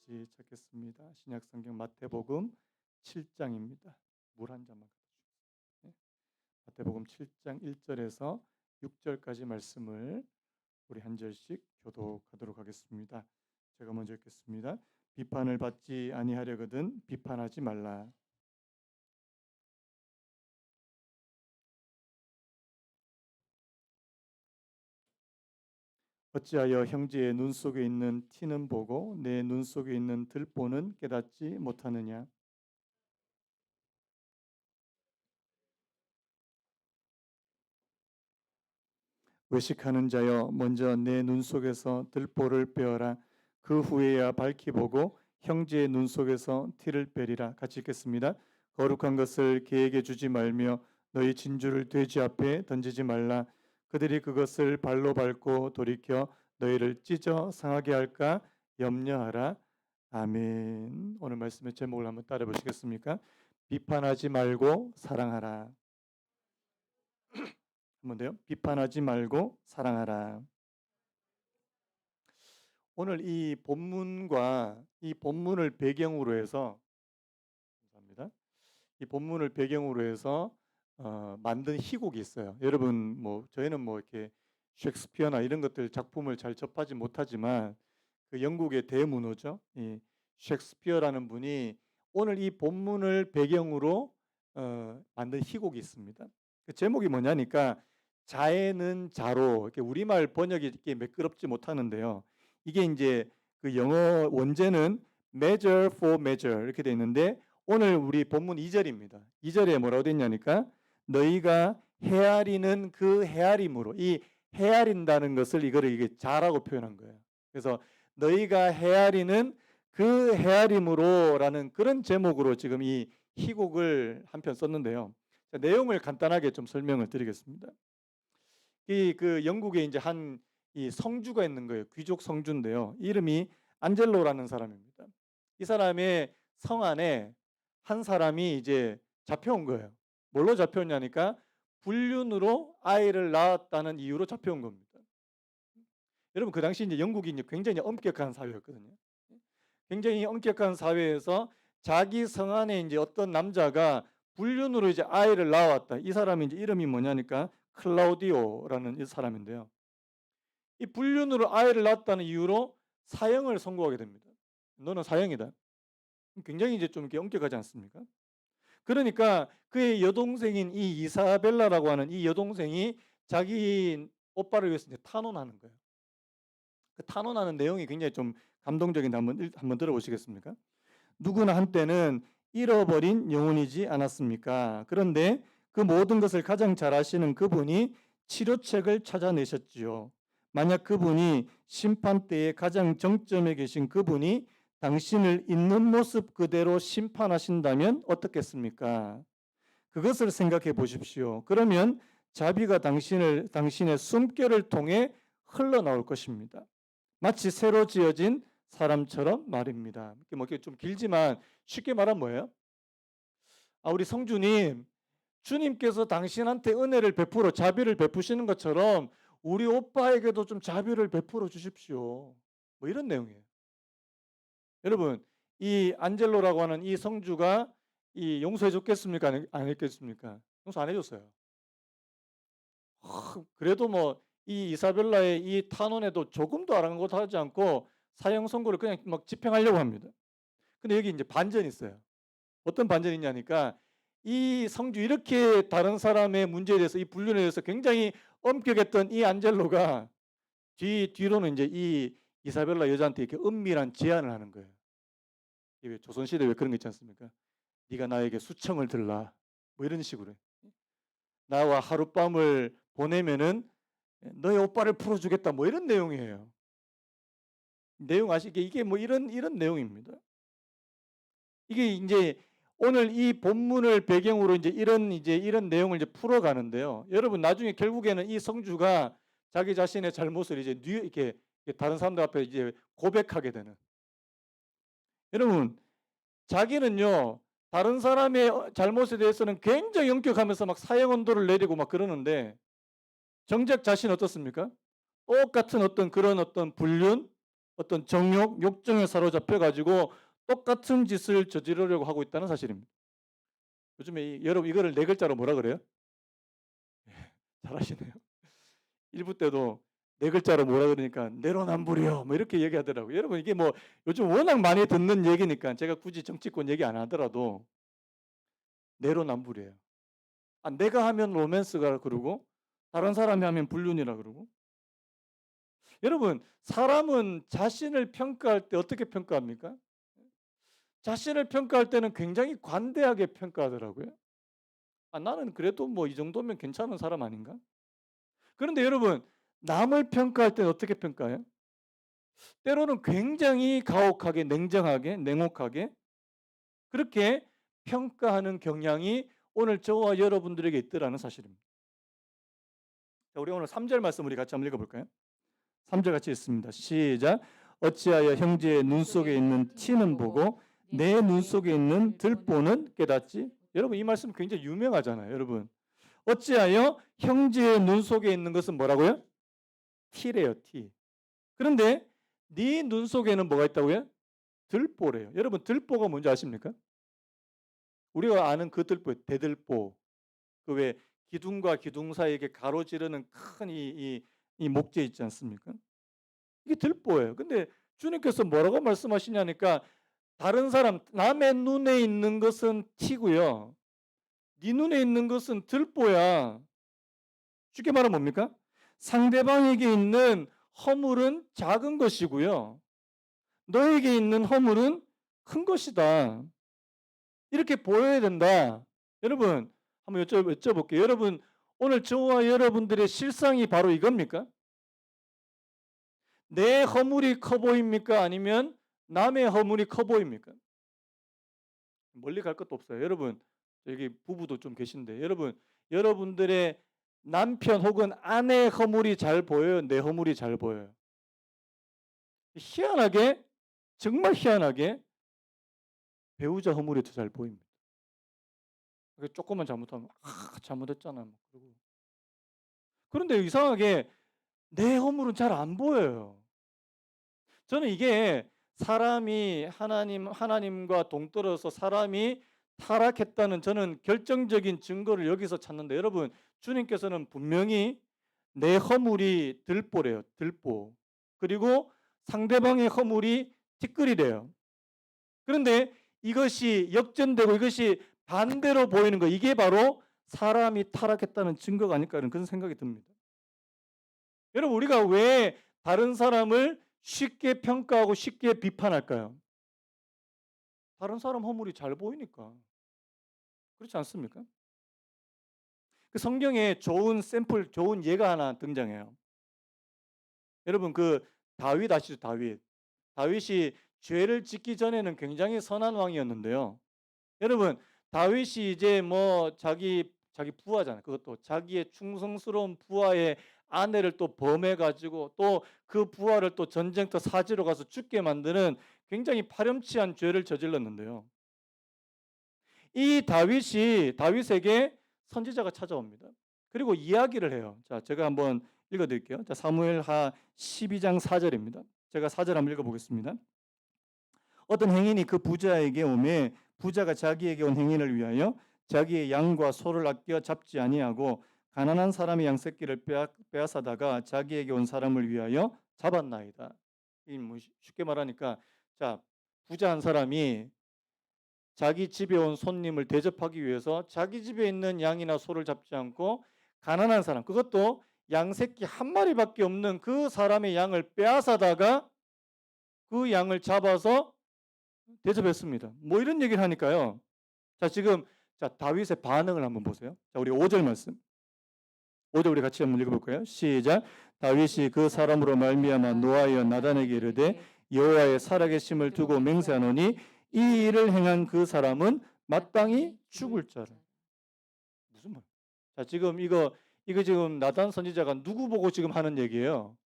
같이 찾겠습니다. 신약성경 마태복음 7장입니다. 물 한 잔만 갖다 주세요. 네. 마태복음 7장 1절에서 6절까지 말씀을 우리 한 절씩 교독하도록 하겠습니다. 제가 먼저 읽겠습니다. 비판을 받지 아니하려거든 비판하지 말라. 어찌하여 형제의 눈 속에 있는 티는 보고 내 눈 속에 있는 들보는 깨닫지 못하느냐. 외식하는 자여 먼저 내 눈 속에서 들보를 빼어라. 그 후에야 밝히 보고 형제의 눈 속에서 티를 빼리라. 같이 읽겠습니다. 거룩한 것을 개에게 주지 말며 너희 진주를 돼지 앞에 던지지 말라. 그들이 그것을 발로 밟고 돌이켜 너희를 찢어 상하게 할까 염려하라. 아멘. 오늘 말씀의 제목을 한번 따라 보시겠습니까? 비판하지 말고 사랑하라. 한번 더요. 비판하지 말고 사랑하라. 오늘 이 본문과 이 본문을 배경으로 해서 감사합니다. 이 본문을 배경으로 해서 만든 희곡이 있어요. 여러분 뭐 저희는 뭐 이렇게 셰익스피어나 이런 것들 작품을 잘 접하지 못하지만 그 영국의 대문호죠. 이 셰익스피어라는 분이 오늘 이 본문을 배경으로 만든 희곡이 있습니다. 그 제목이 뭐냐니까 자에는 자로 이렇게 우리말 번역이 이렇게 매끄럽지 못하는데요. 이게 이제 그 영어 원제는 measure for measure 이렇게 돼 있는데 오늘 우리 본문 2절입니다. 2절에 뭐라고 돼 있냐니까 너희가 헤아리는 그 헤아림으로 이 헤아린다는 것을 이거를 이게 자라고 표현한 거예요. 그래서 너희가 헤아리는 그 헤아림으로라는 그런 제목으로 지금 이 희곡을 한 편 썼는데요. 자, 내용을 간단하게 좀 설명을 드리겠습니다. 이 그 영국에 이제 한 이 성주가 있는 거예요. 귀족 성주인데요. 이름이 안젤로라는 사람입니다. 이 사람의 성 안에 한 사람이 이제 잡혀온 거예요. 뭘로 잡혀왔냐니까 불륜으로 아이를 낳았다는 이유로 잡혀온 겁니다. 여러분 그 당시 이제 영국이 이제 굉장히 엄격한 사회였거든요. 굉장히 엄격한 사회에서 자기 성 안에 이제 어떤 남자가 불륜으로 이제 아이를 낳았다. 이 사람이 이제 이름이 뭐냐니까 클라우디오라는 이 사람인데요. 이 불륜으로 아이를 낳았다는 이유로 사형을 선고하게 됩니다. 너는 사형이다. 굉장히 이제 좀 이렇게 엄격하지 않습니까? 그러니까 그의 여동생인 이 이사벨라라고 하는 이 여동생이 자기 오빠를 위해서 이제 탄원하는 거예요. 그 탄원하는 내용이 굉장히 좀 감동적인데 한번 들어보시겠습니까? 누구나 한때는 잃어버린 영혼이지 않았습니까? 그런데 그 모든 것을 가장 잘 아시는 그분이 치료책을 찾아내셨지요. 만약 그분이 심판대의 가장 정점에 계신 그분이 당신을 있는 모습 그대로 심판하신다면 어떻겠습니까? 그것을 생각해 보십시오. 그러면 자비가 당신의 숨결을 통해 흘러나올 것입니다. 마치 새로 지어진 사람처럼 말입니다. 뭐 이렇게 좀 길지만 쉽게 말하면 뭐예요? 우리 성주님, 주님께서 당신한테 은혜를 베풀어 자비를 베푸시는 것처럼 우리 오빠에게도 좀 자비를 베풀어 주십시오. 뭐 이런 내용이에요. 여러분, 이 안젤로라고 하는 이 성주가 이 용서해 줬겠습니까? 안 했겠습니까? 용서 안 해줬어요. 그래도 뭐 이 이사벨라의 이 탄원에도 조금도 아랑곳하지 않고 사형 선고를 그냥 막 집행하려고 합니다. 근데 여기 이제 반전이 있어요. 어떤 반전이 있냐니까 이 성주 이렇게 다른 사람의 문제에 대해서 이 불륜에 대해서 굉장히 엄격했던 이 안젤로가 뒤로는 이제 이 이사벨라 여자한테 이렇게 은밀한 제안을 하는 거예요. 왜 조선시대 왜 그런 거 있지 않습니까? 네가 나에게 수청을 들라 뭐 이런 식으로 나와 하룻밤을 보내면은 너의 오빠를 풀어주겠다 뭐 이런 내용이에요. 내용 아시게 이게 뭐 이런 내용입니다. 이게 이제 오늘 이 본문을 배경으로 이제 이런 내용을 이제 풀어가는데요. 여러분 나중에 결국에는 이 성주가 자기 자신의 잘못을 이제 이렇게 다른 사람들 앞에 이제 고백하게 되는. 여러분 자기는요 다른 사람의 잘못에 대해서는 굉장히 엄격하면서 막 사형 언도를 내리고 막 그러는데 정작 자신 어떻습니까? 똑같은 어떤 그런 어떤 불륜 어떤 정욕, 욕정에 사로잡혀 가지고 똑같은 짓을 저지르려고 하고 있다는 사실입니다. 요즘에 여러분 이거를 네 글자로 뭐라 그래요? 잘하시네요. 일부 때도 네 글자로 뭐라 그러니까 내로남불이요 뭐 이렇게 얘기하더라고요. 여러분 이게 뭐 요즘 워낙 많이 듣는 얘기니까 제가 굳이 정치권 얘기 안 하더라도 내로남불이에요. 내가 하면 로맨스가 그러고 다른 사람이 하면 불륜이라 그러고. 여러분 사람은 자신을 평가할 때 어떻게 평가합니까? 자신을 평가할 때는 굉장히 관대하게 평가하더라고요. 나는 그래도 뭐 이 정도면 괜찮은 사람 아닌가? 그런데 여러분 남을 평가할 때는 어떻게 평가해요? 때로는 굉장히 가혹하게 냉정하게 냉혹하게 그렇게 평가하는 경향이 오늘 저와 여러분들에게 있더라는 사실입니다. 자, 우리 오늘 3절 말씀 우리 같이 한번 읽어볼까요? 3절 같이 읽습니다. 시작. 어찌하여 형제의 눈 속에 있는 티는 보고 내 눈 속에 있는 들보는 깨닫지? 여러분 이 말씀 굉장히 유명하잖아요. 여러분 어찌하여 형제의 눈 속에 있는 것은 뭐라고요? 티래요. 티. 그런데 네 눈 속에는 뭐가 있다고요? 들보래요. 여러분 들보가 뭔지 아십니까? 우리가 아는 그 들보, 대들보. 그 왜 기둥과 기둥 사이에 가로지르는 큰 이 목재 있지 않습니까? 이게 들보예요. 근데 주님께서 뭐라고 말씀하시냐니까 다른 사람 남의 눈에 있는 것은 티고요. 네 눈에 있는 것은 들보야. 쉽게 말하면 뭡니까? 상대방에게 있는 허물은 작은 것이고요. 너에게 있는 허물은 큰 것이다. 이렇게 보여야 된다. 여러분 한번 여쭤볼게요. 여러분 오늘 저와 여러분들의 실상이 바로 이겁니까? 내 허물이 커 보입니까? 아니면 남의 허물이 커 보입니까? 멀리 갈 것도 없어요. 여러분 여기 부부도 좀 계신데 여러분들의 남편 혹은 아내 허물이 잘 보여요? 내 허물이 잘 보여요? 희한하게 정말 희한하게 배우자 허물이 더 잘 보입니다. 조금만 잘못하면 잘못했잖아. 그러고. 그런데 이상하게 내 허물은 잘 안 보여요. 저는 이게 사람이 하나님과 동떨어서 사람이 타락했다는 저는 결정적인 증거를 여기서 찾는데 여러분 주님께서는 분명히 내 허물이 들보래요. 들보. 그리고 상대방의 허물이 티끌이래요. 그런데 이것이 역전되고 이것이 반대로 보이는 거 이게 바로 사람이 타락했다는 증거가 아닐까 하는 그런 생각이 듭니다. 여러분 우리가 왜 다른 사람을 쉽게 평가하고 쉽게 비판할까요? 다른 사람 허물이 잘 보이니까. 그렇지 않습니까? 그 성경에 좋은 샘플, 좋은 예가 하나 등장해요. 여러분 그 다윗 아시죠? 다윗. 다윗이 죄를 짓기 전에는 굉장히 선한 왕이었는데요. 여러분 다윗이 이제 뭐 자기 부하잖아요. 그것도 자기의 충성스러운 부하의 아내를 또 범해 가지고 또 그 부하를 또 전쟁터 사지로 가서 죽게 만드는 굉장히 파렴치한 죄를 저질렀는데요. 이 다윗에게 선지자가 찾아옵니다. 그리고 이야기를 해요. 자, 제가 한번 읽어 드릴게요. 자, 사무엘하 12장 4절입니다. 제가 4절 한번 읽어 보겠습니다. 어떤 행인이 그 부자에게 오매 부자가 자기에게 온 행인을 위하여 자기의 양과 소를 아껴 잡지 아니하고 가난한 사람의 양 새끼를 빼앗아다가 자기에게 온 사람을 위하여 잡았나이다. 이 뭐 쉽게 말하니까 자 부자 한 사람이 자기 집에 온 손님을 대접하기 위해서 자기 집에 있는 양이나 소를 잡지 않고 가난한 사람 그것도 양 새끼 한 마리밖에 없는 그 사람의 양을 빼앗아다가 그 양을 잡아서 대접했습니다. 뭐 이런 얘기를 하니까요. 자, 지금 다윗의 반응을 한번 보세요. 자, 우리 5절 말씀. 5절 우리 같이 한번 읽어볼까요? 시작. 다윗이 그 사람으로 말미암아 노하여 나단에게 이르되 여호와의 살아계심을 두고 맹세하노니 이 일을 행한 그 사람은 마땅히 죽을 자라. 무슨 말? 자, 지금 이거 지금 나단 선지자가 누구 보고 지금 하는 얘기예요?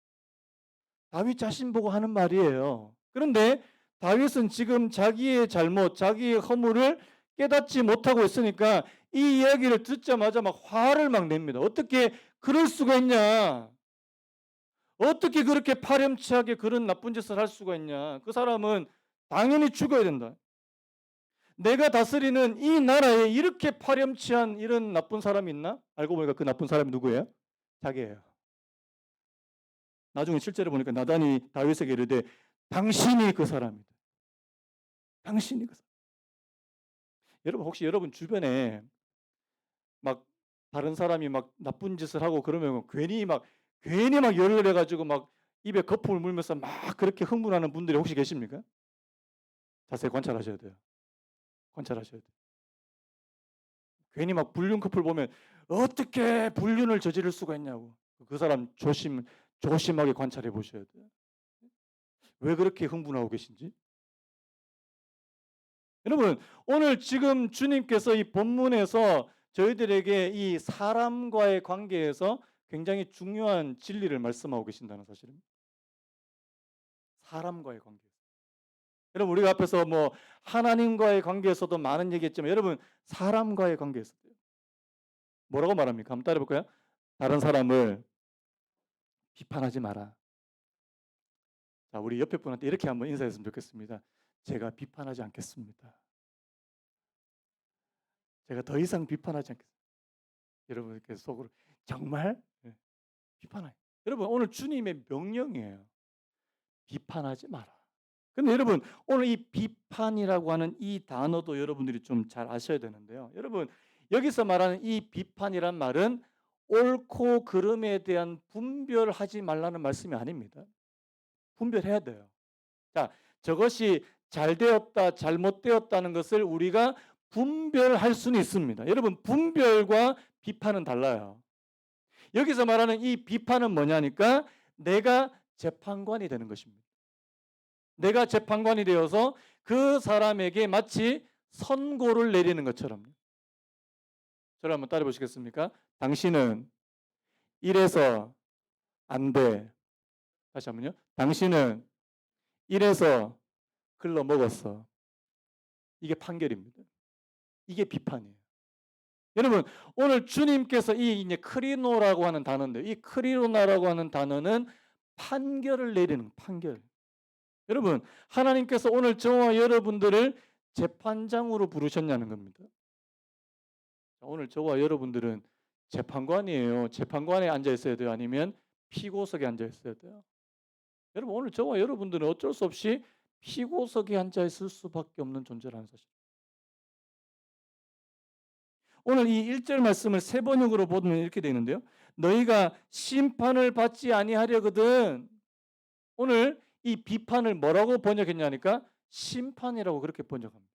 다윗 자신 보고 하는 말이에요. 그런데 다윗은 지금 자기의 잘못, 자기의 허물을 깨닫지 못하고 있으니까 이 이야기를 듣자마자 막 화를 막 냅니다. 어떻게 그럴 수가 있냐? 어떻게 그렇게 파렴치하게 그런 나쁜 짓을 할 수가 있냐. 그 사람은 당연히 죽어야 된다. 내가 다스리는 이 나라에 이렇게 파렴치한 이런 나쁜 사람이 있나? 알고 보니까 그 나쁜 사람이 누구예요? 자기예요. 나중에 실제로 보니까 나단이 다윗에게 이르되 당신이 그 사람이다. 당신이 그 사람. 여러분 혹시 여러분 주변에 막 다른 사람이 막 나쁜 짓을 하고 그러면 괜히 막 열을 내 가지고 막 입에 거품을 물면서 막 그렇게 흥분하는 분들이 혹시 계십니까? 자세히 관찰하셔야 돼요. 관찰하셔야 돼요. 괜히 막 불륜 커플 보면 어떻게 불륜을 저지를 수가 있냐고. 그 사람 조심하게 관찰해 보셔야 돼요. 왜 그렇게 흥분하고 계신지. 여러분, 오늘 지금 주님께서 이 본문에서 저희들에게 이 사람과의 관계에서 굉장히 중요한 진리를 말씀하고 계신다는 사실입니다. 사람과의 관계. 여러분, 우리가 앞에서 뭐 하나님과의 관계에서도 많은 얘기했지만 여러분, 사람과의 관계에서도요. 뭐라고 말합니까? 한번 따라 볼까요? 다른 사람을 비판하지 마라. 자, 우리 옆에 분한테 이렇게 한번 인사했으면 좋겠습니다. 제가 비판하지 않겠습니다. 제가 더 이상 비판하지 않겠습니다. 여러분 이렇게 속으로 정말 네, 비판하요. 여러분 오늘 주님의 명령이에요. 비판하지 마라. 근데 여러분 오늘 이 비판이라고 하는 이 단어도 여러분들이 좀 잘 아셔야 되는데요. 여러분 여기서 말하는 이 비판이란 말은 옳고 그름에 대한 분별하지 말라는 말씀이 아닙니다. 분별해야 돼요. 자, 저것이 잘 되었다, 잘못되었다는 것을 우리가 분별할 수는 있습니다. 여러분, 분별과 비판은 달라요. 여기서 말하는 이 비판은 뭐냐니까 내가 재판관이 되는 것입니다. 내가 재판관이 되어서 그 사람에게 마치 선고를 내리는 것처럼. 저를 한번 따라 보시겠습니까? 당신은 이래서 안 돼. 다시 한번요. 당신은 이래서 글러 먹었어. 이게 판결입니다. 이게 비판이에요. 여러분, 오늘 주님께서 이 이제 크리노라고 하는 단어인데, 이 크리노라고 하는 단어는 판결을 내리는 판결. 여러분, 하나님께서 오늘 저와 여러분들을 재판장으로 부르셨냐는 겁니다. 오늘 저와 여러분들은 재판관이에요. 재판관에 앉아 있어야 돼요. 아니면 피고석에 앉아 있어야 돼요. 여러분, 오늘 저와 여러분들은 어쩔 수 없이 피고석에 앉아 있을 수밖에 없는 존재라는 사실. 오늘 이 1절 말씀을 세 번역으로 보면 이렇게 되어 있는데요. 너희가 심판을 받지 아니하려거든. 오늘 이 비판을 뭐라고 번역했냐니까 심판이라고 그렇게 번역합니다.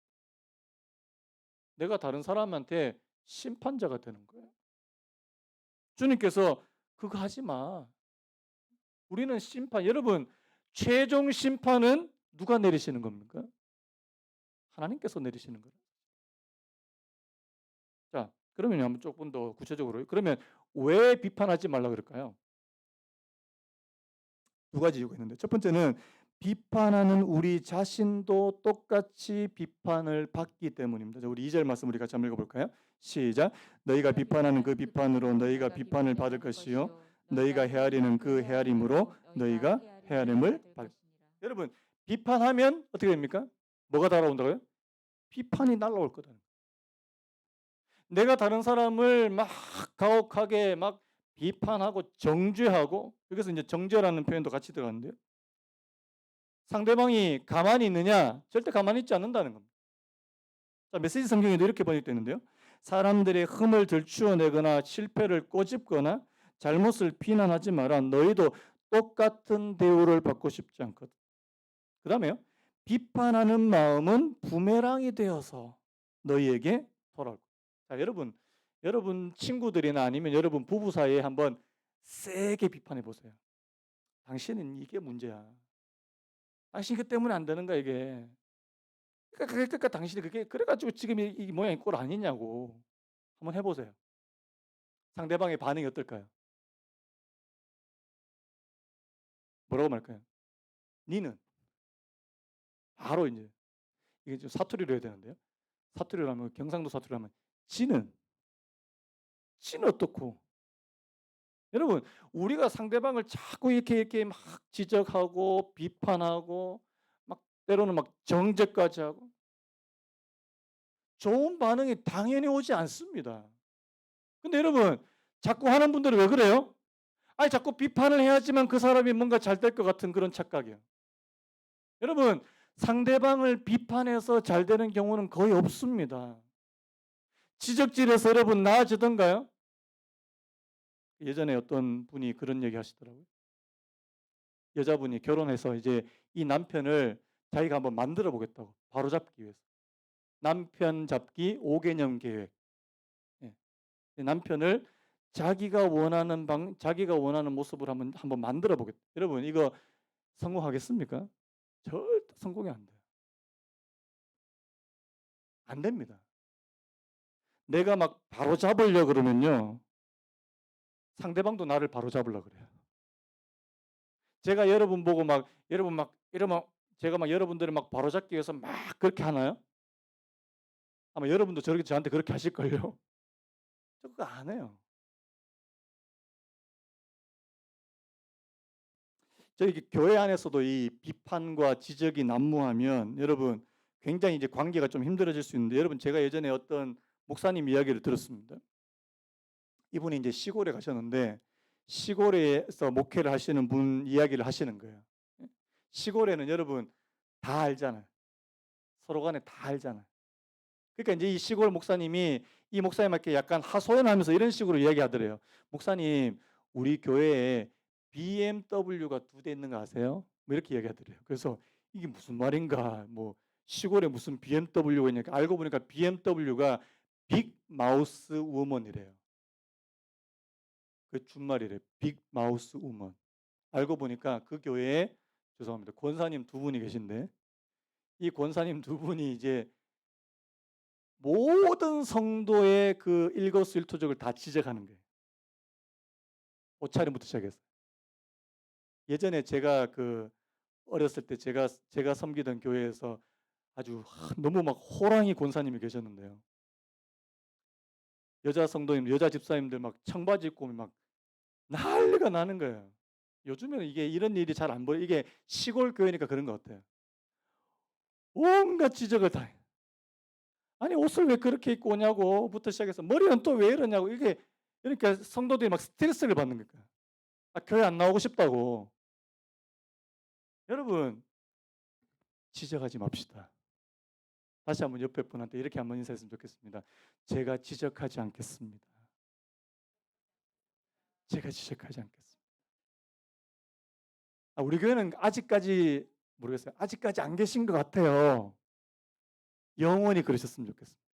내가 다른 사람한테 심판자가 되는 거예요. 주님께서 그거 하지 마. 우리는 여러분 최종 심판은 누가 내리시는 겁니까? 하나님께서 내리시는 거예요. 자, 그러면 한번 조금 더 구체적으로 그러면 왜 비판하지 말라 그럴까요? 두 가지 이유가 있는데 첫 번째는 비판하는 우리 자신도 똑같이 비판을 받기 때문입니다. 자, 우리 2절 말씀 우리 같이 한번 읽어볼까요? 시작. 너희가 비판하는 그 비판으로 너희가 비판을 받을 것이요 너희가 헤아리는 그 헤아림으로 너희가 헤아림을 받을. 여러분 비판하면 어떻게 됩니까? 뭐가 날아온다고요? 비판이 날아올 거다. 내가 다른 사람을 막 가혹하게 막 비판하고 정죄하고 여기서 이제 정죄라는 표현도 같이 들어가는데요. 상대방이 가만히 있느냐? 절대 가만히 있지 않는다는 겁니다. 자, 메시지 성경에도 이렇게 번역되는데요. 사람들의 흠을 들추어내거나 실패를 꼬집거나 잘못을 비난하지 마라. 너희도 똑같은 대우를 받고 싶지 않거든. 그 다음에요. 비판하는 마음은 부메랑이 되어서 너희에게 돌아올 거다. 자, 여러분 친구들이나 아니면 여러분 부부 사이에 한번 세게 비판해 보세요. 당신은 이게 문제야. 당신 그 때문에 안 되는 거야 이게. 그러니까 당신이 그게 그래가지고 지금 이 모양이 꼴 아니냐고. 한번 해보세요. 상대방의 반응이 어떨까요? 뭐라고 말할까요? 니는 바로 이제 이게 좀 사투리로 해야 되는데요. 사투리로 하면 경상도 사투리로 하면 지는 어떻고 여러분, 우리가 상대방을 자꾸 이렇게 막 지적하고 비판하고 막 때로는 막 정죄까지 하고 좋은 반응이 당연히 오지 않습니다. 근데 여러분, 자꾸 하는 분들은 왜 그래요? 아니 자꾸 비판을 해야지만 그 사람이 뭔가 잘 될 것 같은 그런 착각이에요. 여러분, 상대방을 비판해서 잘 되는 경우는 거의 없습니다. 지적질에서 여러분 나아지던가요? 예전에 어떤 분이 그런 얘기 하시더라고요. 여자분이 결혼해서 이제 이 남편을 자기가 한번 만들어 보겠다고 바로잡기 위해서. 남편 잡기 5개년 계획. 예. 남편을 자기가 원하는 모습으로 한번 만들어 보겠다. 여러분, 이거 성공하겠습니까? 절대 성공이 안 돼요. 안 됩니다. 내가 막 바로잡으려 그러면요. 상대방도 나를 바로잡으려 그래요. 제가 여러분 보고 막 여러분 막 이러면 제가 막 여러분들을 막 바로잡기 위해서 막 그렇게 하나요? 아마 여러분도 저렇게 저한테 그렇게 하실걸요? 저 그거 안 해요. 저희 교회 안에서도 이 비판과 지적이 난무하면 여러분 굉장히 이제 관계가 좀 힘들어질 수 있는데 여러분 제가 예전에 어떤 목사님 이야기를 들었습니다. 이분이 이제 시골에 가셨는데 시골에서 목회를 하시는 분 이야기를 하시는 거예요. 시골에는 여러분 다 알잖아요. 서로 간에 다 알잖아요. 그러니까 이제 이 시골 목사님이 이 목사님한테 약간 하소연하면서 이런 식으로 이야기하더래요. 목사님, 우리 교회에 BMW가 2대 있는 거 아세요? 뭐 이렇게 이야기하더래요. 그래서 이게 무슨 말인가? 뭐 시골에 무슨 BMW가 있냐니까 알고 보니까 BMW가 빅 마우스 우먼이래요. 그 준말이래요. 빅 마우스 우먼. 알고 보니까 그 교회에 죄송합니다. 권사님 2분이 계신데 이 권사님 2분이 이제 모든 성도의 그 일거수일투족을 다 지적하는 거예요. 옷차림부터 시작해서. 예전에 제가 그 어렸을 때 제가 섬기던 교회에서 아주 너무 막 호랑이 권사님이 계셨는데요. 여자 성도님, 여자 집사님들 막 청바지 입고 막 난리가 나는 거예요. 요즘에는 이게 이런 일이 잘 안 보여. 이게 시골 교회니까 그런 것 같아요. 온갖 지적을 다 해요. 아니 옷을 왜 그렇게 입고 오냐고부터 시작해서 머리는 또 왜 이러냐고 이게 그러니까 성도들이 막 스트레스를 받는 거예요. 아, 교회 안 나오고 싶다고. 여러분 지적하지 맙시다. 다시 한번 옆에 분한테 이렇게 한번 인사했으면 좋겠습니다. 제가 지적하지 않겠습니다. 제가 지적하지 않겠습니다. 아, 우리 교회는 아직까지 모르겠어요. 아직까지 안 계신 것 같아요. 영원히 그러셨으면 좋겠습니다.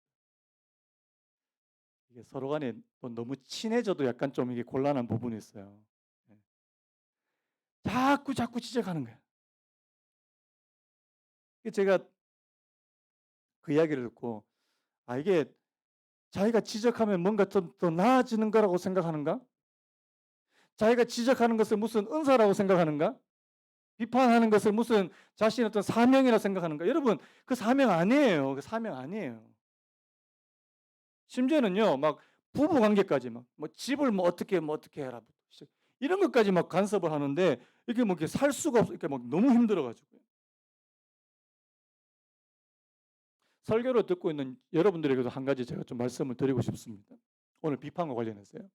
이게 서로 간에 또 너무 친해져도 약간 좀 이게 곤란한 부분이 있어요. 네. 자꾸 지적하는 거예요. 제가 그 이야기를 듣고 아 이게 자기가 지적하면 뭔가 좀 더 나아지는 거라고 생각하는가? 자기가 지적하는 것을 무슨 은사라고 생각하는가? 비판하는 것을 무슨 자신의 어떤 사명이라 생각하는가? 여러분 그 사명 아니에요. 그 사명 아니에요. 심지어는요 막 부부 관계까지 막 뭐 집을 뭐 어떻게 해라 이런 것까지 막 간섭을 하는데 이게 뭐 이렇게 살 수가 없어 이렇게 막 너무 힘들어 가지고 설교를 듣고 있는 여러분들에게도 한 가지 제가 좀 말씀을 드리고 싶습니다. 오늘 비판과 관련해서요.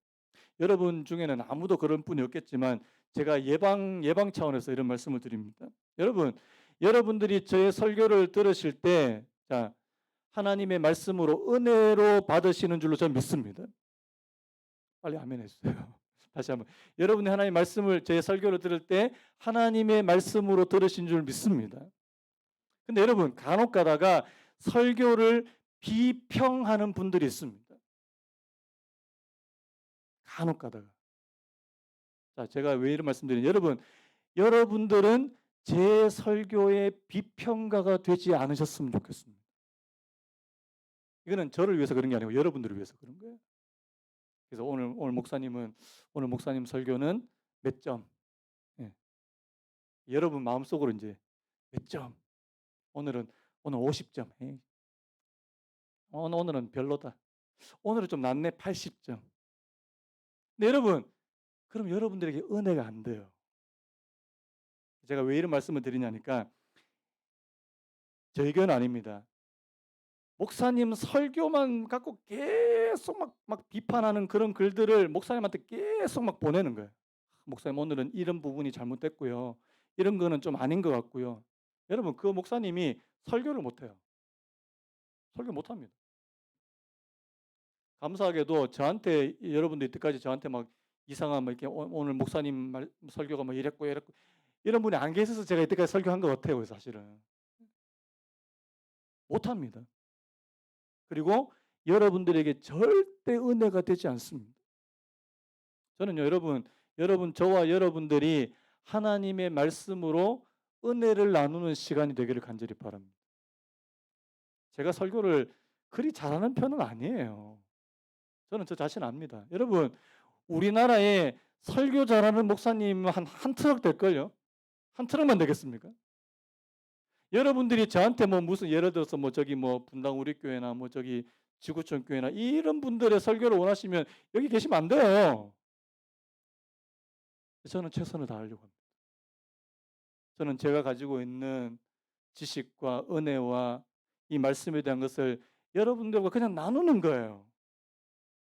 여러분 중에는 아무도 그런 분이 없겠지만 제가 예방 차원에서 이런 말씀을 드립니다. 여러분들이 저의 설교를 들으실 때 자, 하나님의 말씀으로 은혜로 받으시는 줄로 저는 믿습니다. 빨리 아멘 해주세요. 다시 한번. 여러분이 하나님의 말씀을 제 설교를 들을 때 하나님의 말씀으로 들으신 줄 믿습니다. 근데 여러분 간혹 가다가 설교를 비평하는 분들이 있습니다. 간혹 가다가. 자, 제가 왜 이런 말씀드리냐. 여러분들은 제 설교의 비평가가 되지 않으셨으면 좋겠습니다. 이거는 저를 위해서 그런 게 아니고 여러분들을 위해서 그런 거예요. 그래서 오늘 목사님 설교는 몇 점? 예. 여러분 마음속으로 이제 몇 점? 오늘 50점. 에이. 오늘은 별로다. 오늘은 좀 낫네 80점. 근데 여러분 그럼 여러분들에게 은혜가 안 돼요. 제가 왜 이런 말씀을 드리냐니까 저 의견 아닙니다. 목사님 설교만 갖고 계속 막 비판하는 그런 글들을 목사님한테 계속 막 보내는 거예요. 목사님 오늘은 이런 부분이 잘못됐고요. 이런 거는 좀 아닌 것 같고요. 여러분 그 목사님이 설교를 못해요. 설교 못합니다. 감사하게도 저한테 여러분들 이때까지 저한테 막 이상한 막 이렇게 오늘 목사님 설교가 뭐 이랬고 이런 분이 안 계셔서 제가 이때까지 설교한 것 같아요. 사실은 못합니다. 그리고 여러분들에게 절대 은혜가 되지 않습니다. 저는요, 여러분 저와 여러분들이 하나님의 말씀으로 은혜를 나누는 시간이 되기를 간절히 바랍니다. 제가 설교를 그리 잘하는 편은 아니에요. 저는 저 자신 압니다. 여러분, 우리나라에 설교 잘하는 목사님 한 트럭 될걸요? 한 트럭만 되겠습니까? 여러분들이 저한테 뭐 무슨 예를 들어서 뭐 저기 뭐 분당 우리교회나 뭐 저기 지구촌 교회나 이런 분들의 설교를 원하시면 여기 계시면 안 돼요. 저는 최선을 다하려고 합니다. 저는 제가 가지고 있는 지식과 은혜와 이 말씀에 대한 것을 여러분들과 그냥 나누는 거예요.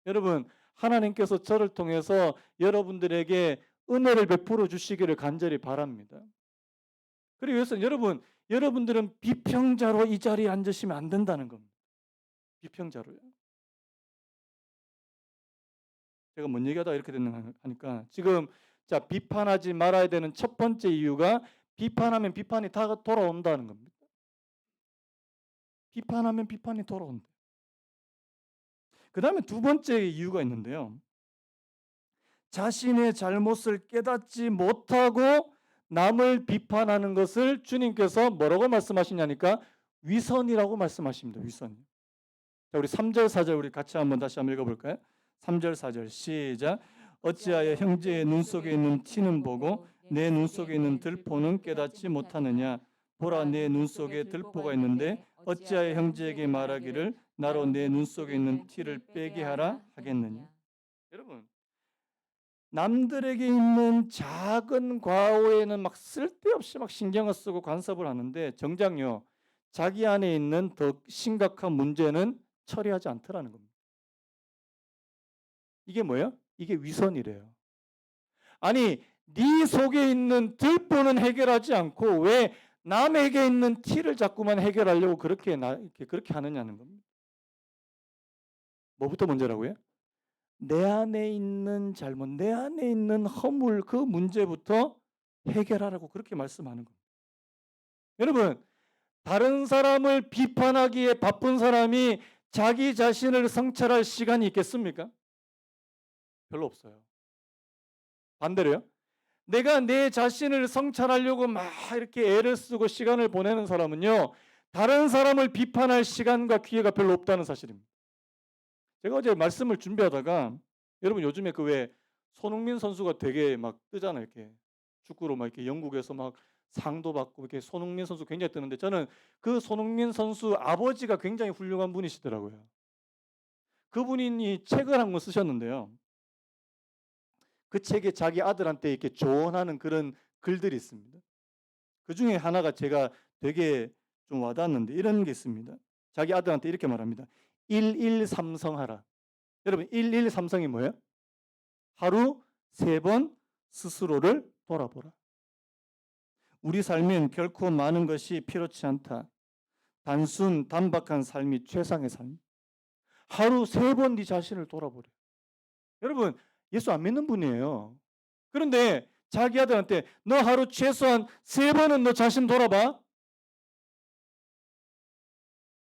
여러분, 하나님께서 저를 통해서 여러분들에게 은혜를 베풀어 주시기를 간절히 바랍니다. 그리고 여기서 여러분들은 비평자로 이 자리에 앉으시면 안 된다는 겁니다. 비평자로요. 제가 뭔 얘기하다가 이렇게 됐나 하니까 지금 자 비판하지 말아야 되는 첫 번째 이유가 비판하면 비판이 다 돌아온다는 겁니다. 비판하면 비판이 돌아온다. 그 다음에 두 번째 이유가 있는데요. 자신의 잘못을 깨닫지 못하고 남을 비판하는 것을 주님께서 뭐라고 말씀하시냐니까 위선이라고 말씀하십니다. 위선. 자, 우리 3절 4절 우리 같이 다시 한번 읽어볼까요? 3절 4절 시작. 어찌하여 형제의 눈 속에 있는 티는 보고 내 눈 속에 있는 들포는 깨닫지 못하느냐. 보라 내 눈 속에 들포가 있는데 어찌하여 형제에게 말하기를 나로 내 눈 속에 있는 티를 빼게 하라 하겠느냐. 여러분 남들에게 있는 작은 과오에는 막 쓸데없이 막 신경을 쓰고 간섭을 하는데 정작요 자기 안에 있는 더 심각한 문제는 처리하지 않더라는 겁니다. 이게 뭐예요? 이게 위선이래요. 아니 네 속에 있는 들보는 해결하지 않고 왜 남에게 있는 티를 자꾸만 해결하려고 그렇게 하느냐는 겁니다. 뭐부터 문제라고요? 내 안에 있는 잘못, 내 안에 있는 허물, 그 문제부터 해결하라고 그렇게 말씀하는 겁니다. 여러분, 다른 사람을 비판하기에 바쁜 사람이 자기 자신을 성찰할 시간이 있겠습니까? 별로 없어요. 반대로요. 내가 내 자신을 성찰하려고 막 이렇게 애를 쓰고 시간을 보내는 사람은요, 다른 사람을 비판할 시간과 기회가 별로 없다는 사실입니다. 제가 어제 말씀을 준비하다가 여러분 요즘에 그 왜 손흥민 선수가 되게 막 뜨잖아요. 이렇게 축구로 막 이렇게 영국에서 막 상도 받고 이렇게 손흥민 선수 굉장히 뜨는데 저는 그 손흥민 선수 아버지가 굉장히 훌륭한 분이시더라고요. 그분이 책을 한 권 쓰셨는데요. 그 책에 자기 아들한테 이렇게 조언하는 그런 글들이 있습니다. 그 중에 하나가 제가 되게 좀 와닿았는데 이런 게 있습니다. 자기 아들한테 이렇게 말합니다. 113성하라. 여러분 113성이 뭐예요? 하루 3번 스스로를 돌아보라. 우리 삶엔 결코 많은 것이 필요치 않다. 단순 단박한 삶이 최상의 삶. 하루 3번 네 자신을 돌아보래. 여러분 예수 안 믿는 분이에요. 그런데 자기 아들한테 너 하루 최소한 3번은 너 자신 돌아봐.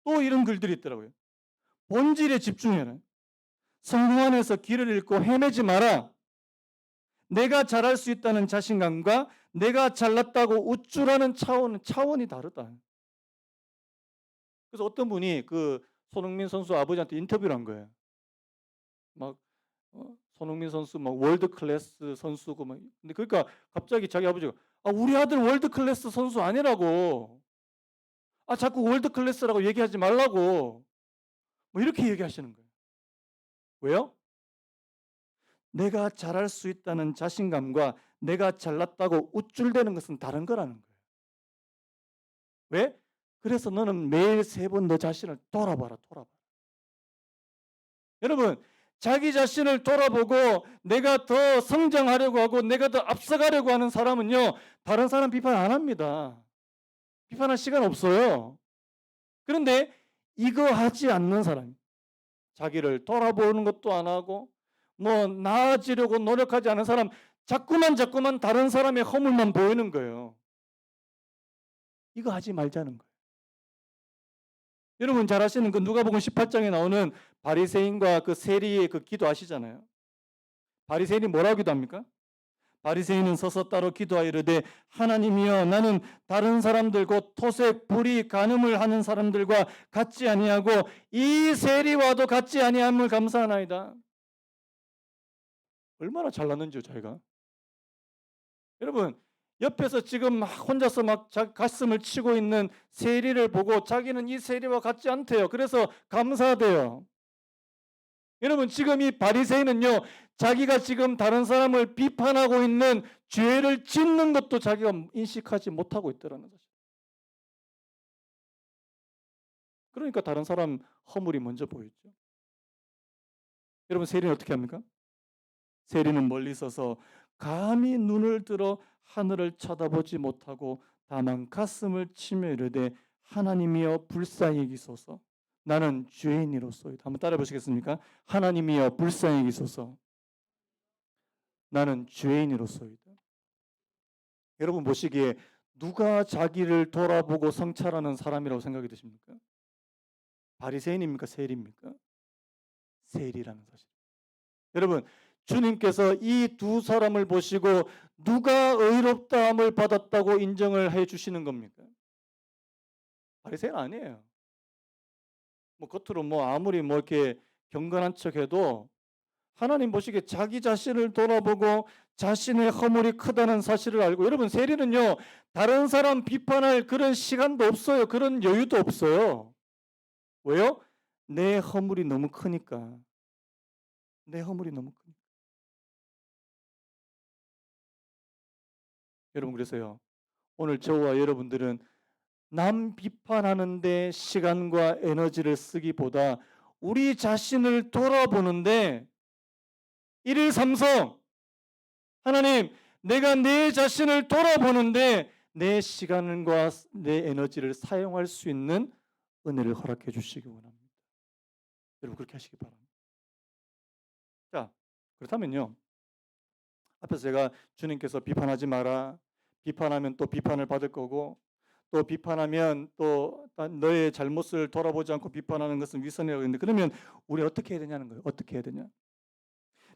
또 이런 글들이 있더라고요. 본질에 집중해라. 성공 안에서 길을 잃고 헤매지 마라. 내가 잘할 수 있다는 자신감과 내가 잘났다고 우쭐하는 차원이 다르다. 그래서 어떤 분이 그 손흥민 선수 아버지한테 인터뷰를 한 거예요. 막 손흥민 선수 막 월드 클래스 선수고 막 근데 그러니까 갑자기 자기 아버지가 우리 아들 월드 클래스 선수 아니라고. 자꾸 월드 클래스라고 얘기하지 말라고. 뭐 이렇게 얘기하시는 거예요. 왜요? 내가 잘할 수 있다는 자신감과 내가 잘났다고 우쭐대는 것은 다른 거라는 거예요. 왜? 그래서 너는 매일 3번 너 자신을 돌아봐라. 여러분, 자기 자신을 돌아보고 내가 더 성장하려고 하고 내가 더 앞서가려고 하는 사람은요, 다른 사람 비판 안 합니다. 비판할 시간 없어요. 그런데 이거 하지 않는 사람, 자기를 돌아보는 것도 안 하고 뭐 나아지려고 노력하지 않은 사람, 자꾸만 다른 사람의 허물만 보이는 거예요. 이거 하지 말자는 거예요. 여러분 잘 아시는 그 누가복음 18장에 나오는 바리새인과 그 세리의 그 기도 아시잖아요. 바리새인이 뭐라고 기도합니까? 바리새인은 서서 따로 기도하여 이르되 하나님이여 나는 다른 사람들 곧 토색, 불의, 간음을 하는 사람들과 같지 아니하고 이 세리와도 같지 아니함을 감사하나이다. 얼마나 잘났는지요 자기가. 여러분 옆에서 지금 혼자서 막 가슴을 치고 있는 세리를 보고 자기는 이 세리와 같지 않대요. 그래서 감사하대요. 여러분 지금 이 바리새인은요 자기가 지금 다른 사람을 비판하고 있는 죄를 짓는 것도 자기가 인식하지 못하고 있더라는 거죠. 그러니까 다른 사람 허물이 먼저 보였죠. 여러분 세리는 어떻게 합니까? 세리는 멀리 서서 감히 눈을 들어 하늘을 쳐다보지 못하고 다만 가슴을 치며 이르되 하나님이여 불쌍히 여기소서 나는 죄인이로소이다. 한번 따라 보시겠습니까? 하나님이여 불쌍히 여기소서 나는 죄인이로소이다. 여러분 보시기에 누가 자기를 돌아보고 성찰하는 사람이라고 생각이 드십니까? 바리새인입니까? 세리입니까? 세리라는 사실. 여러분 주님께서 이 두 사람을 보시고 누가 의롭다함을 받았다고 인정을 해 주시는 겁니까? 바리새인 아니에요. 뭐 겉으로 뭐 아무리 뭐 이렇게 경건한 척해도 하나님 보시기에 자기 자신을 돌아보고 자신의 허물이 크다는 사실을 알고 여러분 세리는요 다른 사람 비판할 그런 시간도 없어요. 그런 여유도 없어요. 왜요? 내 허물이 너무 크니까. 내 허물이 너무 크니까. 여러분 그래서요. 오늘 저와 여러분들은 남 비판하는데 시간과 에너지를 쓰기보다 우리 자신을 돌아보는데 일일삼성 하나님 내가 내 자신을 돌아보는데 내 시간과 내 에너지를 사용할 수 있는 은혜를 허락해 주시기 원합니다. 여러분 그렇게 하시기 바랍니다. 자 그렇다면요. 앞에서 제가 주님께서 비판하지 마라. 비판하면 또 비판을 받을 거고 또 비판하면 또 너의 잘못을 돌아보지 않고 비판하는 것은 위선이라고 했는데 그러면 우리 어떻게 해야 되냐는 거예요. 어떻게 해야 되냐.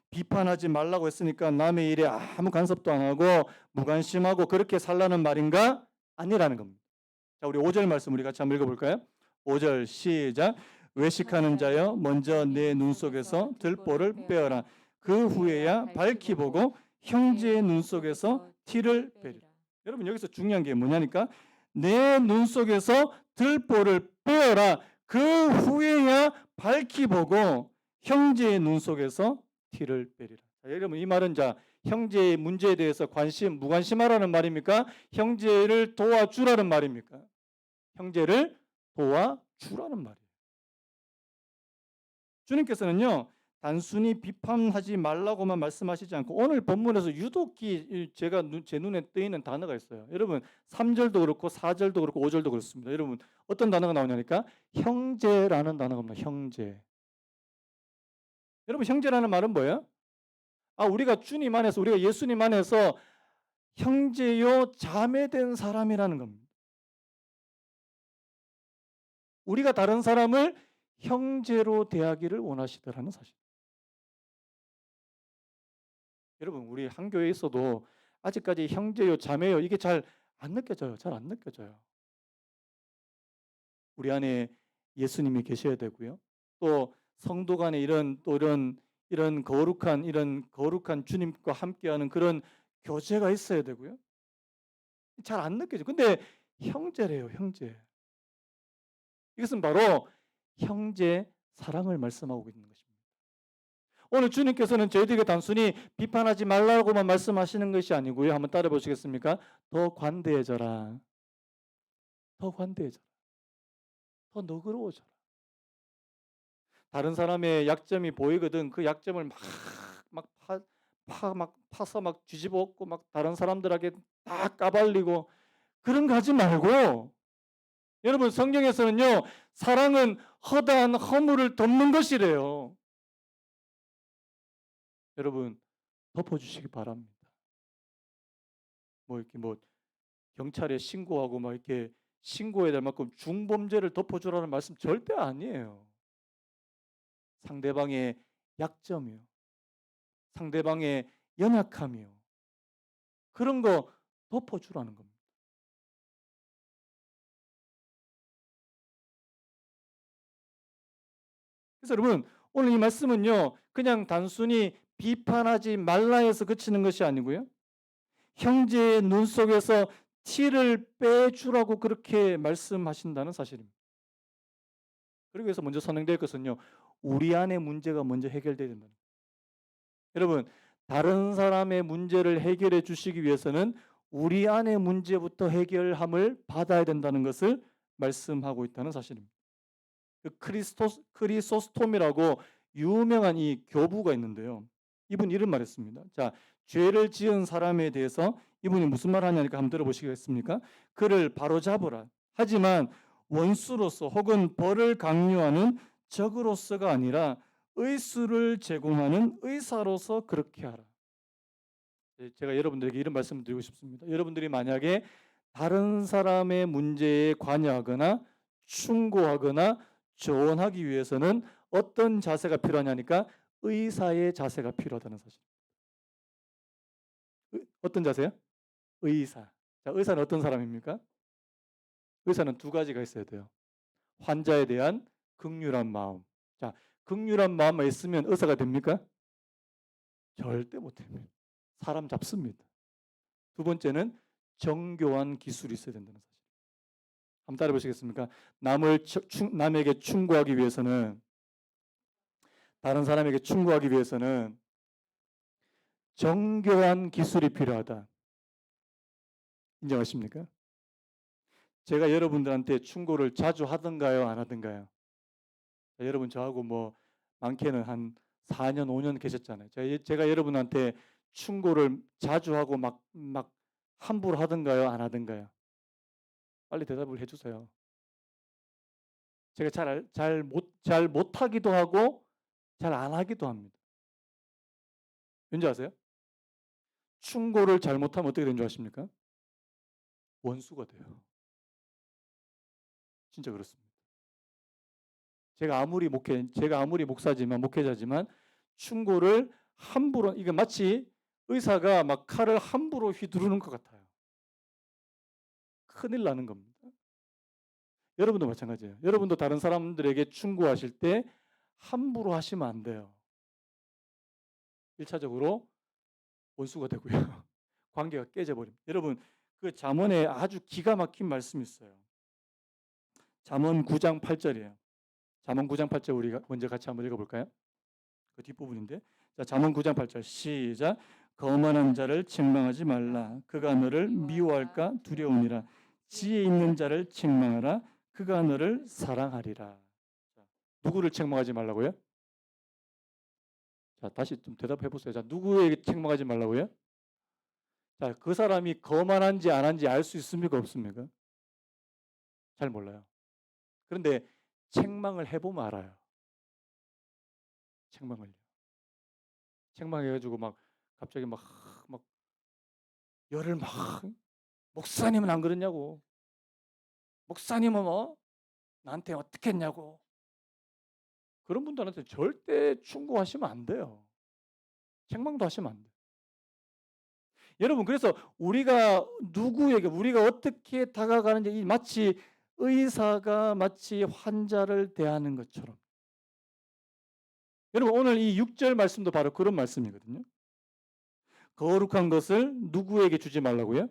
비판하지 말라고 했으니까 남의 일에 아무 간섭도 안 하고 무관심하고 그렇게 살라는 말인가? 아니라는 겁니다. 자, 우리 5절 말씀 우리 같이 한번 읽어볼까요? 5절 시작. 외식하는 자여 먼저 내 눈 속에서 들보를 빼어라. 그 후에야 밝히 보고 형제의 눈 속에서 티를 빼리라. 여러분 여기서 중요한 게 뭐냐니까 내 눈 속에서 들보를 빼어라. 그 후에야 밝히 보고 형제의 눈 속에서 티를 빼리라. 자, 여러분 이 말은 자 형제의 문제에 대해서 무관심하라는 말입니까? 형제를 도와주라는 말입니까? 형제를 도와주라는 말이에요. 주님께서는요 단순히 비판하지 말라고만 말씀하시지 않고 오늘 본문에서 유독히 제가 제 눈에 뜨이는 단어가 있어요. 여러분 3절도 그렇고 4절도 그렇고 5절도 그렇습니다. 여러분 어떤 단어가 나오냐니까 형제라는 단어가 나옵니다. 형제. 여러분 형제라는 말은 뭐예요? 우리가 주님 안에서 우리가 예수님 안에서 형제요 자매된 사람이라는 겁니다. 우리가 다른 사람을 형제로 대하기를 원하시더라는 사실. 여러분 우리 한 교회에 있어도 아직까지 형제요 자매요 이게 잘 안 느껴져요. 잘 안 느껴져요. 우리 안에 예수님이 계셔야 되고요. 또 성도 간에 이런 거룩한 주님과 함께하는 그런 교제가 있어야 되고요. 잘 안 느껴져. 근데 형제래요, 형제. 이것은 바로 형제 사랑을 말씀하고 있는 것입니다. 오늘 주님께서는 저희들에게 단순히 비판하지 말라고만 말씀하시는 것이 아니고요. 한번 따라 보시겠습니까? 더 관대해져라. 더 관대해져라. 더 너그러워져라. 다른 사람의 약점이 보이거든 그 약점을 막 파서 막 뒤집어 엎고 막 다른 사람들에게 다 까발리고 그런 거 하지 말고 여러분 성경에서는요. 사랑은 허다한 허물을 덮는 것이래요. 여러분 덮어주시기 바랍니다. 뭐 이렇게 뭐 경찰에 신고하고 막 이렇게 신고해야 될 만큼 중범죄를 덮어주라는 말씀 절대 아니에요. 상대방의 약점이요. 상대방의 연약함이요. 그런 거 덮어주라는 겁니다. 그래서 여러분 오늘 이 말씀은요. 그냥 단순히 비판하지 말라 해서 그치는 것이 아니고요. 형제의 눈 속에서 티를 빼주라고 그렇게 말씀하신다는 사실입니다. 그러기 위해서 먼저 선행될 것은요. 우리 안의 문제가 먼저 해결돼야 된다는 거예요. 여러분 다른 사람의 문제를 해결해 주시기 위해서는 우리 안의 문제부터 해결함을 받아야 된다는 것을 말씀하고 있다는 사실입니다. 그 크리소스톰이라고 유명한 이 교부가 있는데요. 이분 이런 말했습니다. 자, 죄를 지은 사람에 대해서 이분이 무슨 말 하냐니까 한번 들어보시겠습니까? 그를 바로잡으라. 하지만 원수로서 혹은 벌을 강요하는 적으로서가 아니라 의수를 제공하는 의사로서 그렇게 하라. 제가 여러분들에게 이런 말씀을 드리고 싶습니다. 여러분들이 만약에 다른 사람의 문제에 관여하거나 충고하거나 조언하기 위해서는 어떤 자세가 필요하냐니까 의사의 자세가 필요하다는 사실. 어떤 자세요? 의사. 자, 의사는 어떤 사람입니까? 의사는 두 가지가 있어야 돼요. 환자에 대한 긍휼한 마음. 자, 긍휼한 마음만 있으면 의사가 됩니까? 절대 못해요. 사람 잡습니다. 두 번째는 정교한 기술이 있어야 된다는 사실. 한번 따라 보시겠습니까? 남에게 충고하기 위해서는 다른 사람에게 충고하기 위해서는 정교한 기술이 필요하다. 인정하십니까? 제가 여러분들한테 충고를 자주 하던가요, 안 하던가요? 여러분 저하고 뭐 많게는 한 4년, 5년 계셨잖아요. 제가 여러분한테 충고를 자주 하고 막 함부로 하던가요, 안 하던가요? 빨리 대답을 해주세요. 제가 잘 못하기도 하고 잘 안 하기도 합니다. 왠지 아세요? 충고를 잘못하면 어떻게 되는 줄 아십니까? 원수가 돼요. 진짜 그렇습니다. 제가 아무리 목사지만 목회자지만 충고를 함부로 이게 마치 의사가 막 칼을 함부로 휘두르는 것 같아요. 큰일 나는 겁니다. 여러분도 마찬가지예요. 여러분도 다른 사람들에게 충고하실 때 함부로 하시면 안 돼요. 1차적으로 원수가 되고요. 관계가 깨져버립니다. 여러분 그 잠언에 아주 기가 막힌 말씀이 있어요. 잠언 9장 8절이에요. 잠언 9장 8절 우리가 먼저 같이 한번 읽어볼까요? 그 뒷부분인데 자, 잠언 9장 8절 시작. 거만한 자를 책망하지 말라. 그가 너를 미워할까 두려우니라. 지혜 있는 자를 책망하라. 그가 너를 사랑하리라. 자, 누구를 책망하지 말라고요? 자, 다시 좀 대답해 보세요. 자, 누구에게 책망하지 말라고요? 자, 그 사람이 거만한지 안 한지 알 수 있습니까? 없습니까? 잘 몰라요. 그런데 책망을 해보면 알아요. 책망을요. 책망해가지고 막 갑자기 막 열을 막 목사님은 안 그러냐고. 목사님은 뭐 나한테 어떻게 했냐고. 그런 분들한테 절대 충고하시면 안 돼요. 책망도 하시면 안 돼요. 여러분 그래서 우리가 누구에게 우리가 어떻게 다가가는지 마치 의사가 마치 환자를 대하는 것처럼. 여러분 오늘 이 6절 말씀도 바로 그런 말씀이거든요. 거룩한 것을 누구에게 주지 말라고요?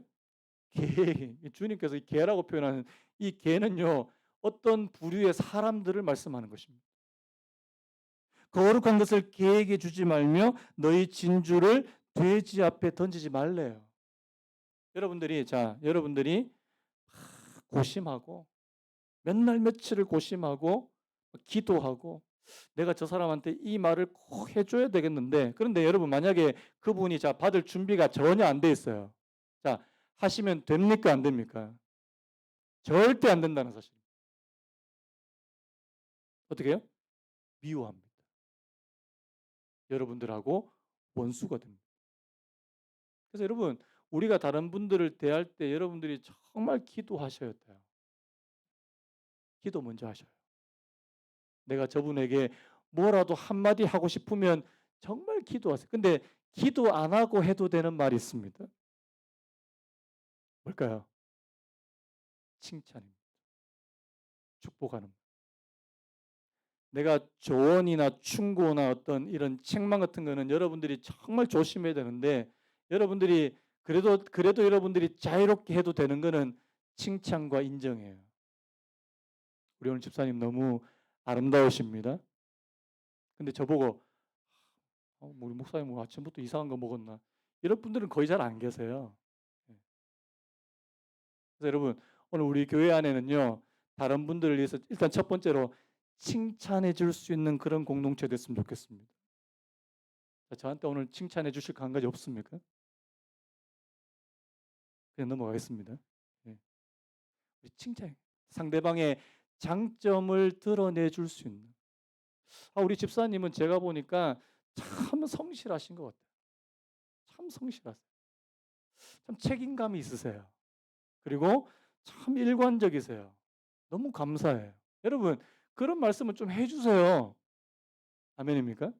개. 주님께서 이 개라고 표현하는 이 개는요. 어떤 부류의 사람들을 말씀하는 것입니다. 거룩한 것을 개에게 주지 말며 너희 진주를 돼지 앞에 던지지 말래요. 여러분들이 고심하고 맨날 며칠을 고심하고 기도하고 내가 저 사람한테 이 말을 꼭 해줘야 되겠는데, 그런데 여러분 만약에 그분이 받을 준비가 전혀 안 돼 있어요. 하시면 됩니까 안 됩니까? 절대 안 된다는 사실. 어떻게 해요? 미워합니다. 여러분들하고 원수가 됩니다. 그래서 여러분, 우리가 다른 분들을 대할 때 여러분들이 정말 기도하셔야 돼요. 기도 먼저 하셔요. 내가 저분에게 뭐라도 한마디 하고 싶으면 정말 기도하세요. 근데 기도 안 하고 해도 되는 말이 있습니다. 뭘까요? 칭찬입니다. 축복하는 말. 내가 조언이나 충고나 어떤 이런 책망 같은 거는 여러분들이 정말 조심해야 되는데, 여러분들이 그래도 여러분들이 자유롭게 해도 되는 거는 칭찬과 인정이에요. 우리 오늘 집사님 너무 아름다우십니다. 근데 저보고 우리 목사님 뭐 아침부터 이상한 거 먹었나? 이런 분들은 거의 잘 안 계세요. 그래서 여러분, 오늘 우리 교회 안에는요, 다른 분들을 위해서 일단 첫 번째로 칭찬해 줄 수 있는 그런 공동체 됐으면 좋겠습니다. 저한테 오늘 칭찬해 주실 거 한 가지 없습니까? 그냥 넘어가겠습니다. 우리 칭찬, 상대방의 장점을 드러내 줄 수 있는. 우리 집사님은 제가 보니까 참 성실하신 것 같아요. 참 성실하세요. 참 책임감이 있으세요. 그리고 참 일관적이세요. 너무 감사해요. 여러분, 그런 말씀을 좀 해주세요. 아멘입니까?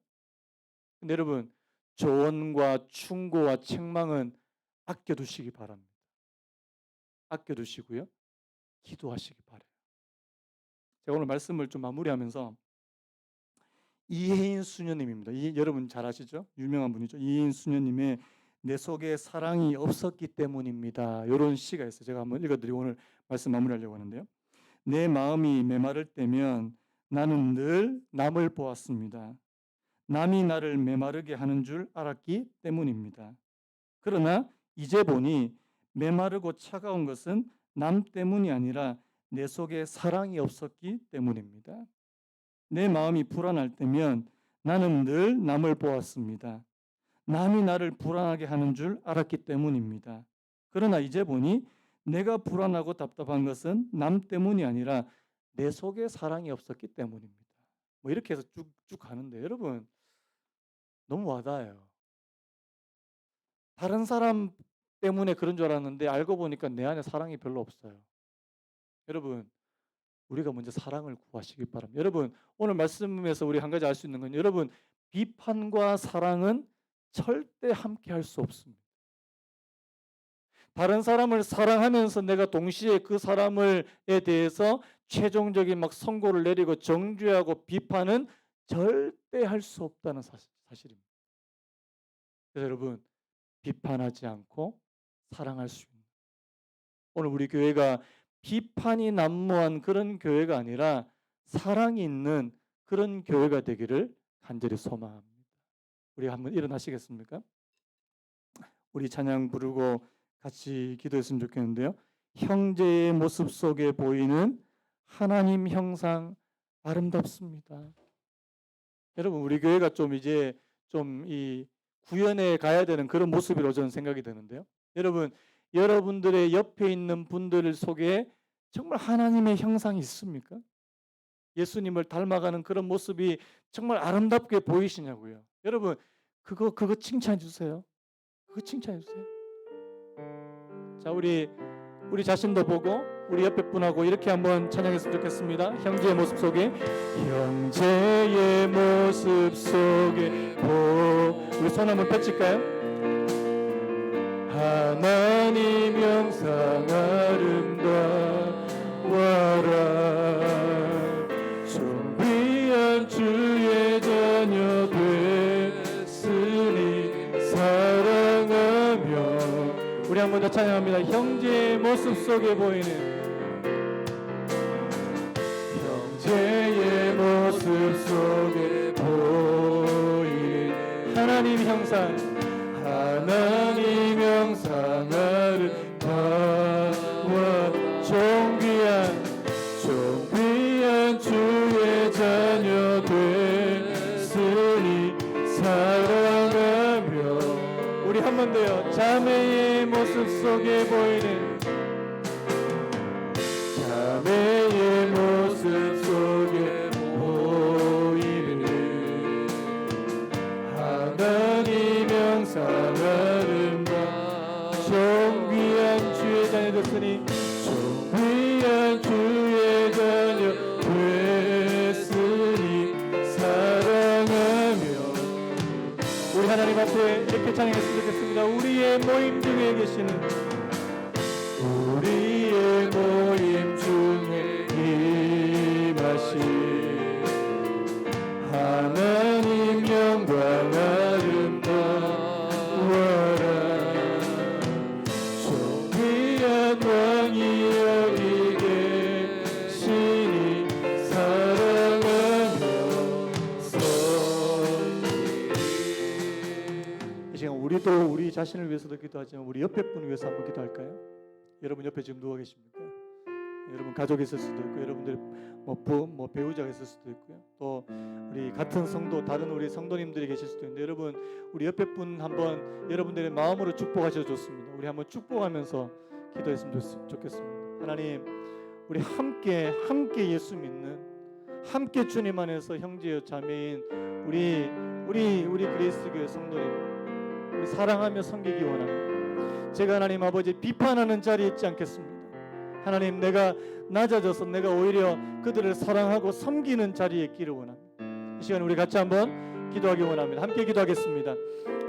근데 여러분, 조언과 충고와 책망은 아껴두시기 바랍니다. 아껴두시고요, 기도하시기 바라요. 제가 오늘 말씀을 좀 마무리하면서 이혜인 수녀님입니다. 여러분 잘 아시죠? 유명한 분이죠. 이혜인 수녀님의 내 속에 사랑이 없었기 때문입니다. 이런 시가 있어요. 제가 한번 읽어드리고 오늘 말씀 마무리하려고 하는데요. 내 마음이 메마를 때면 나는 늘 남을 보았습니다. 남이 나를 메마르게 하는 줄 알았기 때문입니다. 그러나 이제 보니 메마르고 차가운 것은 남 때문이 아니라 내 속에 사랑이 없었기 때문입니다. 내 마음이 불안할 때면 나는 늘 남을 보았습니다. 남이 나를 불안하게 하는 줄 알았기 때문입니다. 그러나 이제 보니 내가 불안하고 답답한 것은 남 때문이 아니라 내 속에 사랑이 없었기 때문입니다. 뭐 이렇게 해서 쭉쭉 가는데 여러분 너무 와닿아요. 다른 사람 때문에 그런 줄 알았는데 알고 보니까 내 안에 사랑이 별로 없어요. 여러분, 우리가 먼저 사랑을 구하시기 바랍니다. 여러분, 오늘 말씀에서 우리 한 가지 알 수 있는 건 여러분, 비판과 사랑은 절대 함께 할 수 없습니다. 다른 사람을 사랑하면서 내가 동시에 그 사람에 대해서 최종적인 선고를 내리고 정죄하고 비판은 절대 할 수 없다는 사실입니다. 그래서 여러분, 비판하지 않고 사랑할 수 있는, 오늘 우리 교회가 비판이 난무한 그런 교회가 아니라 사랑이 있는 그런 교회가 되기를 간절히 소망합니다. 우리 한번 일어나시겠습니까? 우리 찬양 부르고 같이 기도했으면 좋겠는데요. 형제의 모습 속에 보이는 하나님 형상 아름답습니다. 여러분, 우리 교회가 좀 이제 좀 이 구현해 가야 되는 그런 모습이라고 저는 생각이 드는데요. 여러분들의 옆에 있는 분들 속에 정말 하나님의 형상이 있습니까? 예수님을 닮아가는 그런 모습이 정말 아름답게 보이시냐고요. 여러분, 그거 칭찬해 주세요. 그거 칭찬해 주세요. 자, 우리 자신도 보고 우리 옆에 분하고 이렇게 한번 찬양했으면 좋겠습니다. 형제의 모습 속에, 형제의 모습 속에 우리 손 한번 펼칠까요? 하나님 형상 아름다워라. 존귀한 주의 자녀 됐으니 사랑하며. 우리 한 번 더 찬양합니다. 형제의 모습 속에 보이는, 형제의 모습 속에 보이는 명상 하나님 명상하를 바와 존귀한 주의 자녀 됐으니 사랑하며 우리 한 번 더요. 자매의 모습 속에 보이는 자매의 모습 속에 보이는 하나님 명상하는 바 존귀한 주의 자녀 됐으니 존귀한 주의 자녀 됐으니 사랑하며 우리 하나님 앞에 이렇게 찬양했으면 좋겠습니다. 우리의 모임 중에 계시는 우리의 모임 중에 임하신 하나님 영광 아름다워라 존귀한 왕이 여기 계시니 사랑하며 이 시간 우리도 우리 자신을 위해서도 기도하지만 우리 옆에 분을 위해서 한번 기도할까요? 여러분 옆에 지금 누워 계십니까? 여러분 가족이 있을 수도 있고 여러분들 뭐 배우자가 있을 수도 있고요. 또 우리 같은 성도 다른 우리 성도님들이 계실 수도 있는데 여러분 우리 옆에 분 한번 여러분들의 마음으로 축복하셔도 좋습니다. 우리 한번 축복하면서 기도했으면 좋겠습니다. 하나님 우리 함께 예수 믿는 함께 주님 안에서 형제여 자매인 우리 그리스도 교회 성도님 우리 사랑하며 섬기기 원합니다. 제가 하나님 아버지 비판하는 자리에 있지 않겠습니다. 하나님 내가 낮아져서 내가 오히려 그들을 사랑하고 섬기는 자리에 있기를 원합니다. 이 시간 우리 같이 한번 기도하기 원합니다. 함께 기도하겠습니다.